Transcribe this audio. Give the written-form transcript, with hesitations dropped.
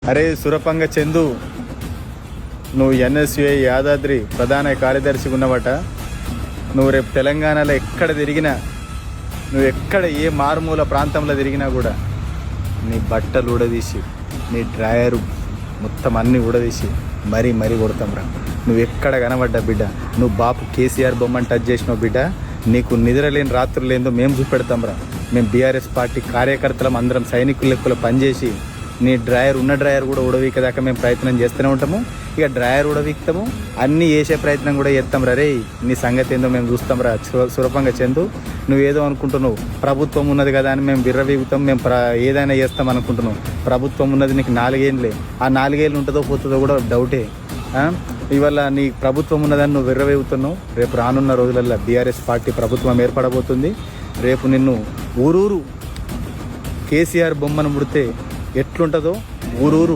అరే సురపంగ చందు, నువ్వు ఎన్ఎస్యుఐ యాదాద్రి ప్రధాన కార్యదర్శి ఉన్నవట. నువ్వు రేపు తెలంగాణలో ఎక్కడ తిరిగినా, నువ్వు ఎక్కడ ఏ మారుమూల ప్రాంతంలో తిరిగినా కూడా నీ బట్టలు ఊడదీసి, నీ డ్రాయరు మొత్తం అన్నీ ఊడదీసి మరీ కొడతాంరా. నువ్వు ఎక్కడ కనబడ్డా బిడ్డ, నువ్వు బాపు కేసీఆర్ బొమ్మని టచ్ చేసినావు బిడ్డ, నీకు నిద్ర లేని రాత్రులు ఏందో మేము చూపెడతాంరా. మేము బీఆర్ఎస్ పార్టీ కార్యకర్తలం అందరం సైనికుల లెక్కలో పనిచేసి నీ ఉన్న డ్రాయర్ కూడా ఉడవీకదాకా మేము ప్రయత్నం చేస్తూనే ఉంటాము. ఇక డ్రాయర్ ఉడవీక్తాము, అన్నీ వేసే ప్రయత్నం కూడా చేస్తాం రా. రే నీ సంగతి ఏందో మేము చూస్తాం రా. సురపంగా చందు, నువ్వేదో అనుకుంటున్నావు ప్రభుత్వం ఉన్నది కదా అని మేము బిర్రవీగుతాం, మేము ఏదైనా చేస్తాం అనుకుంటున్నావు. ప్రభుత్వం ఉన్నది నీకు 4 ఏళ్ళే, ఆ 4 ఏళ్ళు ఉంటుందో పోతుందో కూడా డౌటే. ఇవాళ నీ ప్రభుత్వం ఉన్నదని నువ్వు విర్రవేగుతున్నావు. రేపు రానున్న రోజులలో బీఆర్ఎస్ పార్టీ ప్రభుత్వం ఏర్పడబోతుంది. రేపు నిన్ను ఊరూరు కేసీఆర్ బొమ్మను ముడితే ఎట్లుంటుందో ఊరూరు